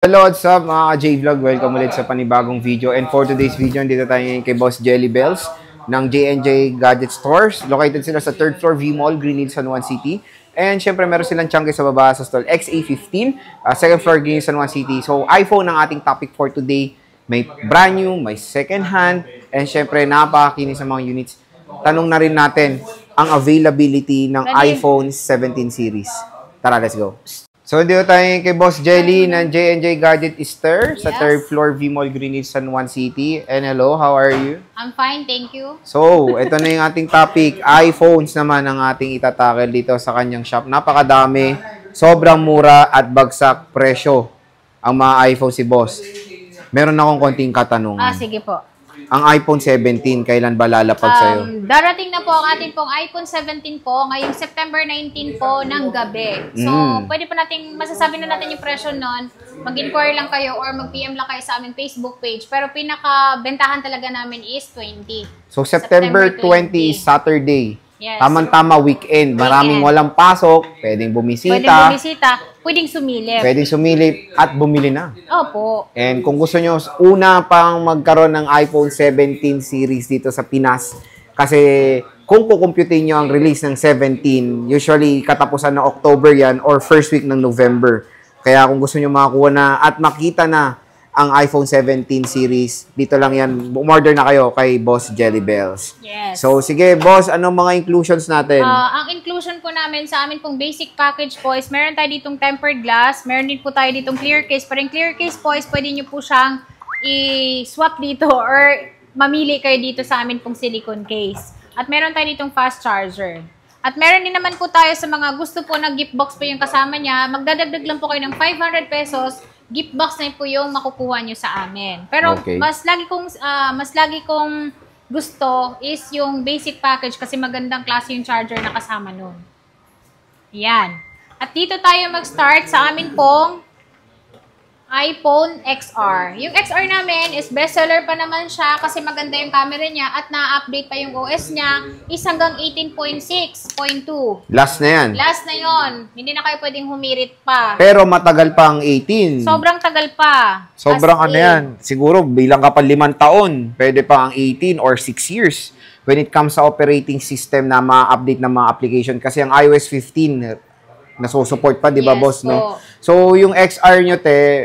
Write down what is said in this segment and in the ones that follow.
Hello, what's up mga J-Vlog? Welcome ulit sa panibagong video. And for today's video, dito tayo ngayon kay Boss Jelly Bells ng J&J Gadget Stores. Located sila sa 3rd floor V-Mall, Green Hills, San Juan City. And syempre, meron silang chunky sa baba sa stall XA15, 2nd floor, Green Hills, San Juan City. So, iPhone ang ating topic for today. May brand new, may second hand, and syempre, napakakinis sa mga units. Tanong na rin natin ang availability ng iPhone 17 series. Tara, let's go. So, dito tayo kay Boss Jelly ng J&J Gadget Store sa 3rd floor V-Mall, Green Hills, San Juan City. And hello, how are you? I'm fine, thank you. So, ito na yung ating topic. iPhones naman ang ating itatakel dito sa kanyang shop. Napakadami, sobrang mura at bagsak presyo ang mga iPhone si Boss. Meron akong konting katanungan. Sige po. Ang iPhone 17, kailan ba lalapag sa'yo? Darating na po ang ating pong iPhone 17 po ngayong September 19 po ng gabi. So, pwede po natin, masasabi na natin yung presyo nun. Mag-inquire lang kayo or mag-PM lang kayo sa aming Facebook page. Pero pinaka-bentahan talaga namin is 20. So, September 20 is Saturday. Yes. Tama-tama weekend. Maraming walang pasok. Pwedeng bumisita. Pwedeng bumisita. Pwedeng sumilip. Pwedeng sumilip at bumili na. Opo. And kung gusto nyo, una pang magkaroon ng iPhone 17 series dito sa Pinas. Kasi kung kukumputin nyo ang release ng 17, usually katapusan ng October yan or first week ng November. Kaya kung gusto nyo makakuha na at makita na ang iPhone 17 series, dito lang yan. Umorder na kayo kay Boss Jelly Bells. Yes. So, sige, Boss, anong mga inclusions natin? Ang inclusion po namin sa amin pong basic package po is meron tayo ditong tempered glass, meron din po tayo ditong clear case. Pero yung clear case po is pwede nyo po siyang i-swap dito or mamili kayo dito sa amin pong silicone case. At meron tayo ditong fast charger. At meron din naman po tayo sa mga gusto po na gift box po yung kasama niya. Magdadagdag lang po kayo ng 500 pesos. Gift box na po yung makukuha nyo sa amin. Pero mas lagi kong gusto is yung basic package kasi magandang klase yung charger na kasama nun. Yan. At dito tayo mag-start sa amin pong iPhone XR. Yung XR namin is bestseller pa naman siya kasi maganda yung camera niya at na-update pa yung OS niya is hanggang 18.6.2. Last na yan. Last na yon. Hindi na kayo pwedeng humirit pa. Pero matagal pa ang 18. Sobrang tagal pa. Sobrang ano yan. Siguro bilang ka pa 5 taon, pwede pa ang 18 or 6 years when it comes sa operating system na ma-update ng mga application. Kasi ang iOS 15 nasusupport pa, di ba, boss, no? So, yung XR nyo, te,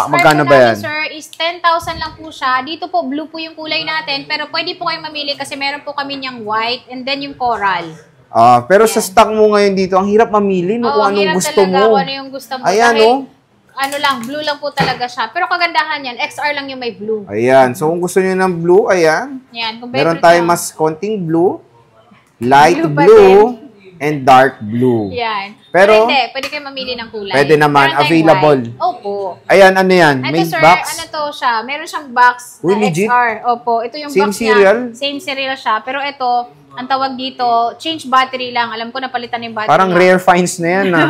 magkano ba yan? Sir, is 10,000 lang po siya. Dito po, blue po yung kulay natin, pero pwede po kayo mamili kasi meron po kami niyang white and then yung coral. Pero sa stock mo ngayon dito, ang hirap mamili, no? Kung anong gusto mo. Kung ano yung gusto mo. Ayan, no? Ano lang, blue lang po talaga siya. Pero kagandahan yan, XR lang yung may blue. Ayan. So, kung gusto nyo ng blue, ayan. Meron tayong mas konting blue, light blue, and dark blue. Yan. Pero pwede kayo mamili ng kulay. Pwede naman, available. Opo. Ayan, ano yan? Main sir, box? Ano to siya? Meron siyang box na legit? XR. Opo, ito yung Same box serial? niya. Same serial siya. Pero ito, ang tawag dito, change battery lang. Alam ko napalitan yung battery. Parang rare finds na yan, ha?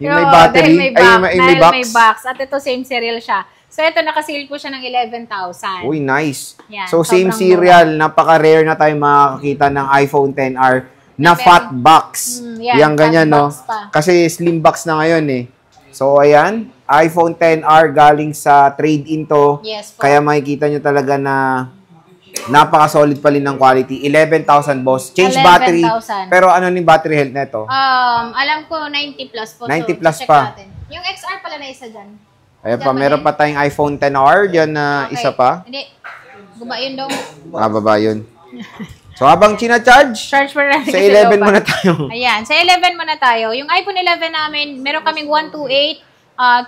Yung may battery. May box. At ito, same serial siya. So, ito, nakasale po siya ng 11,000. Uy, nice. Yan, so, same serial. Napaka-rare na tayo makakita ng iPhone XR na fat box. Yan, ganyan, no? Kasi slim box na ngayon, eh. So, ayan. iPhone XR galing sa trade-in to. Yes, po. Kaya makikita nyo talaga na napaka-solid pa rin ng quality. 11,000, boss. Change 11, battery. 000. Pero ano ni battery health na ito? Alam ko 90 plus po. 90 so, plus check pa. natin. Yung XR pala na isa dyan. Ayan pa, meron pa tayong iPhone XR. Yan na isa pa. Hindi. Guba yun daw. Baba yun. So, habang charge mo na sa 11 muna tayo. Ayan, sa 11 muna tayo. Yung iPhone 11 namin, meron kaming 128,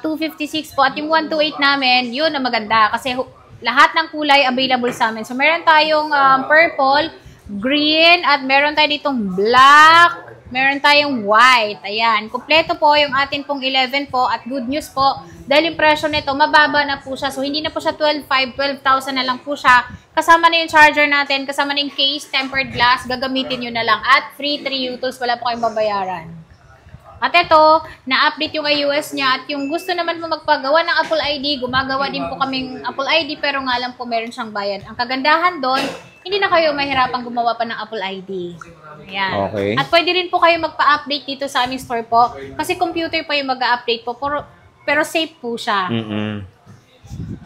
256 po. At yung 128 namin, yun na maganda. Kasi lahat ng kulay available sa amin. So, meron tayong purple, green, at meron tayo ditong black, meron tayong white. Ayan, kumpleto po yung atin pong 11 po. At good news po, dahil yung presyo nito, mababa na po siya. So, hindi na po siya 12,000 na lang po siya. Kasama na yung charger natin, kasama na yung case, tempered glass, gagamitin nyo na lang. At free 3 UTOs, wala po kayong babayaran. At ito, na-update yung iOS niya. At yung gusto naman po magpagawa ng Apple ID, gumagawa din po kaming Apple ID, pero nga lang po meron siyang bayad. Ang kagandahan doon, hindi na kayo mahirapang gumawa pa ng Apple ID. Ayan. Okay. At pwede rin po kayo magpa-update dito sa aming store po. Kasi computer pa yung mag-update po. Pero safe po siya.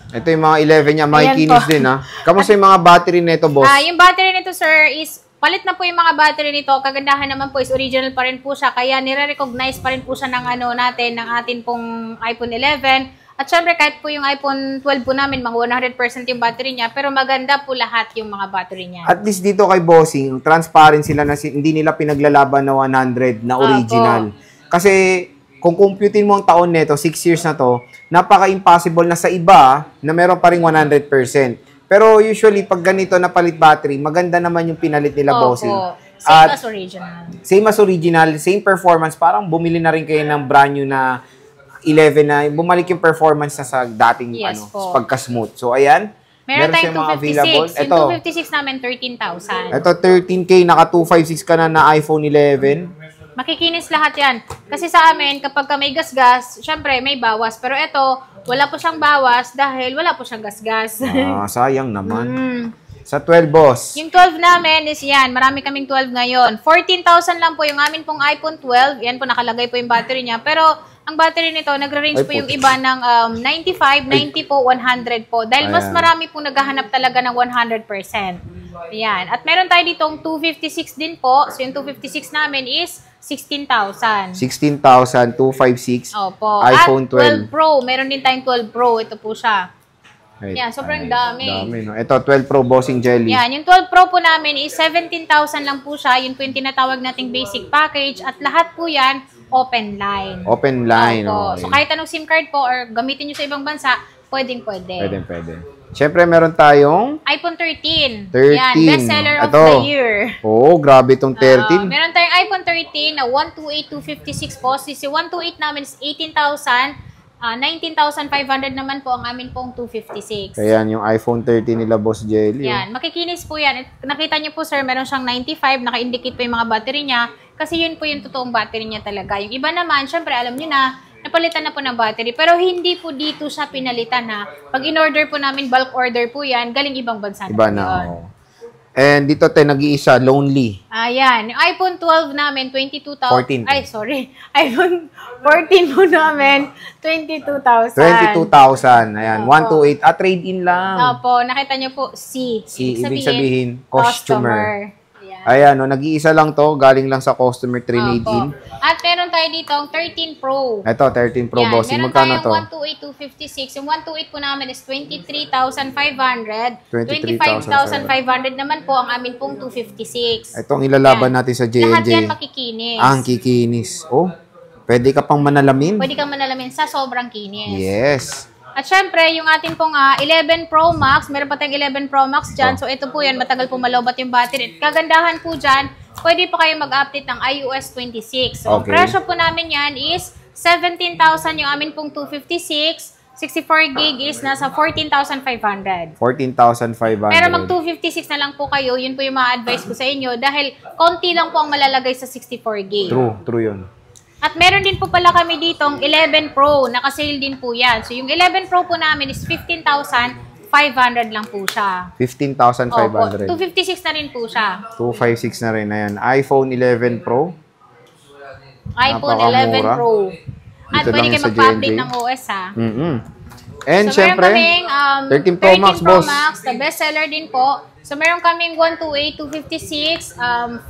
Ito yung mga 11 niya, Ayan makikinis po. din ha. Kamusta yung mga battery nito, boss? Yung battery nito, sir, is palit na po yung mga battery nito. Kagandahan naman po is original pa rin po siya. Kaya nire-recognize pa rin po siya ng ng atin pong iPhone 11. At syempre, kahit po yung iPhone 12 po namin, mga 100% yung battery niya, pero maganda po lahat yung mga battery niya. At least dito kay Bossing, transparent sila na hindi nila pinaglalaban na 100 na original. Kasi kung computein mo ang taon nito, 6 years na to, napaka-impossible na sa iba na meron pa rin 100%. Pero usually, pag ganito na palit battery, maganda naman yung pinalit nila, Bossing. Same as original. Same as original, same performance. Parang bumili na rin kayo ng brand new na 11 na bumalik yung performance na sa dating pagka-smooth. So, ayan. Meron tayong mga available. 256. Yung 256 namin, 13,000. Ito, 13K, naka 256 ka na iPhone 11. Makikinis lahat yan. Kasi sa amin, kapag may gasgas, syempre may bawas. Pero ito, wala po siyang bawas dahil wala po siyang gasgas. Sayang naman. Sa 12, boss. Yung 12 namin is yan. Marami kaming 12 ngayon. 14,000 lang po yung amin pong iPhone 12. Yan po, nakalagay po yung battery niya. Pero ang battery nito, nagre-range po yung iba ng 95, 90 po, 100 po. Dahil mas marami po naghahanap talaga ng 100%. Yan. At meron tayo ditong 256 din po. So yung 256 namin is 16,000. 16,000, 256. Opo. iPhone At 12 Pro. Meron din tayong 12 Pro. Ito po siya. Yan, sobrang dami. No? Ito, 12 Pro Bossing Jelly. Yan, yung 12 Pro po namin is 17,000 lang po siya. Yun po yung tinatawag nating basic package. At lahat po yan, open line. Open line. Okay. So, kahit anong SIM card po or gamitin nyo sa ibang bansa, pwede. Pwede. Siyempre, meron tayong iPhone 13. 13. Yan, bestseller of the year. Oo, grabe itong 13. Meron tayong iPhone 13 na 128,256 po. Si 128 namin is 18,000. 19,500 naman po ang amin pong 256. Kaya yung iPhone 13 nila, Boss Jelly. Yan, makikinis po yan. Nakita niyo po, sir, meron siyang 95, naka-indicate pa yung mga battery niya. Kasi yun po yung totoong battery niya talaga. Yung iba naman, syempre, alam niyo na, napalitan na po ng battery. Pero hindi po dito siya pinalitan, ha. Pag in-order po namin, bulk order po yan, galing ibang bansa na. Iba na, And dito tayo nag-iisa, Lonely. Ayan. Yung iPhone 12 namin, 22,000. 14. Ay, sorry. iPhone 14 po namin, 22,000. 22,000. Ayan, 128. Trade-in lang. Opo, nakita niyo po, C. Ibig sabihin, customer. Ayan. Ayan, nag-iisa lang to. Galing lang sa customer 318. At meron tayo dito ang 13 Pro. Ito, 13 Pro, Yan, Bossing. meron Magkano to? tayong 128,256. Yung 128 po namin is 23,500. 23,500 naman po ang amin pong 256. Ito ang ilalaban natin sa J&J. Lahat yan makikinis. Ang kikinis. Pwede ka pang manalamin? Pwede kang manalamin sa sobrang kinis. Yes. At syempre, yung ating pong 11 Pro Max, meron pa tayong 11 Pro Max dyan. So, ito po yan, matagal po malobat yung battery. At kagandahan po dyan, pwede pa kayo mag-update ng iOS 26. So, ang presyo po namin yan is 17,000 yung amin pong 256. 64 gig is nasa 14,500. 14,500. Pero mag 256 na lang po kayo, yun po yung ma-advise ko sa inyo dahil konti lang po ang malalagay sa 64 gig. True yun. At meron din po pala kami ditong 11 Pro, naka-sale din po yan. So yung 11 Pro po namin is 15,500 lang po siya. 15,500. 256 na rin po siya. 256 na rin. Ayan. iPhone 11 Pro. iPhone Napakamura. 11 Pro. At Dito pwede lang kayo sa magpa-update J&J. ng OS, ha? And So, meron syempre, kaming 13 Pro Max, 13 Pro boss. Max, the bestseller din po. So, meron kaming 128, 256,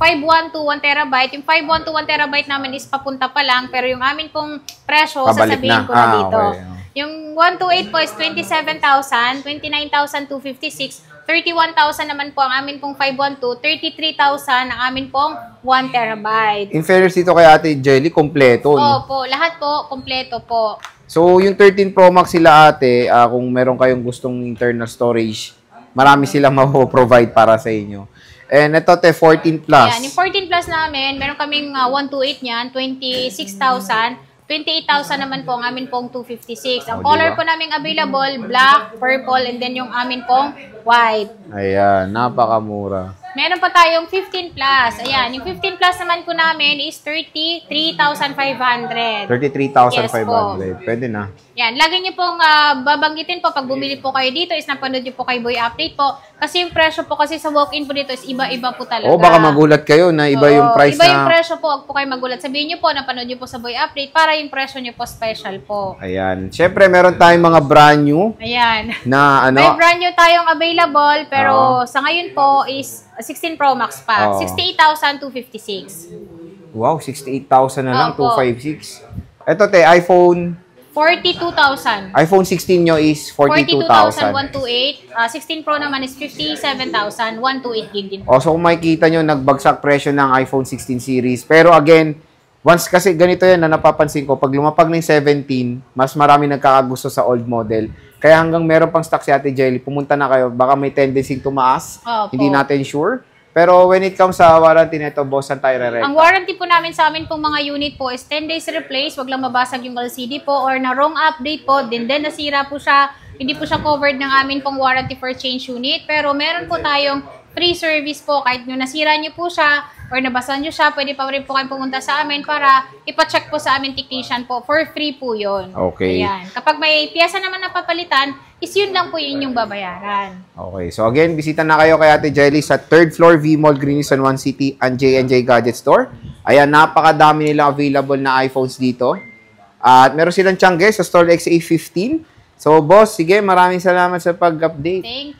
512, 1 terabyte. Yung 512, 1 terabyte namin is papunta pa lang. Pero yung amin pong presyo, Pabalik sasabihin na. ko na dito. Okay. Yung 128 po is 27,000, 29,256, 31,000 naman po ang amin pong 512, 33,000 ang amin pong 1 terabyte. In fairness dito kay Ate Jelly, kompleto. No? Opo, lahat po, kompleto po. So, yung 13 Pro Max sila ate, kung meron kayong gustong internal storage, marami silang ma-provide para sa inyo. And ito, 14 Plus. Yan, yung 14 Plus namin, meron kaming 128 niyan, 26,000. 28,000 naman po ang amin pong 256. Ang color po namin available, black, purple, and then yung amin pong white. Ayan, napakamura. Meron pa tayong 15 Plus. Ayan, yung 15 Plus naman po namin is 33,500. 33,500. Yes po. Pwede na. Yan, lagi niyo pong babanggitin po pag bumili po kayo dito is napanood niyo po kay Boy Update po. Kasi yung presyo po kasi sa walk-in po dito is iba-iba po talaga. O baka magulat kayo na iba yung price iba yung presyo po. Huwag po kayo magulat. Sabihin niyo po, napanood niyo po sa Boy Update para yung presyo niyo po special po. Ayan. Siyempre, meron tayong mga brand new. Ayan. Na ano? May brand new tayong available pero sa ngayon po is 16 Pro Max pa. 68,256. Wow, 68,000 na lang, Opo. 256. Ito iPhone 42,000. iPhone 16 nyo is 42,000. 42,128. 16 Pro naman is 57,128 gig din. So kung makikita nyo, nagbagsak presyo ng iPhone 16 series. Pero again, once kasi ganito yan na napapansin ko, pag lumapag ng 17, mas marami nagkakagusto sa old model. Kaya hanggang meron pang stock si Ate Jelly, pumunta na kayo. Baka may tendency tumaas. Opo. Hindi natin sure. Pero when it comes sa warranty nito, boss, saan tayo re-rent? Ang warranty po namin sa amin pong mga unit po is 10 days replace, wag lang mabasag yung LCD po or na wrong update po, din nasira po siya, hindi po siya covered ng amin pong warranty for change unit. Pero meron po tayong free service po kahit nung nasira niyo po siya or nabasa niyo siya, pwede pa rin po kayo pumunta sa amin para ipacheck po sa amin technician po. For free po yun. Okay. Ayan. Kapag may piyesa naman na papalitan, is yun lang po yun yung babayaran. Okay. So again, bisita na kayo kay Ate Jelly sa 3rd floor V-Mall, Greenwich, San Juan City, ang J&J Gadget Store. Ayan, napakadami nilang available na iPhones dito. At meron silang tiyangge sa Store XA15. So boss, sige, maraming salamat sa pag-update. Thank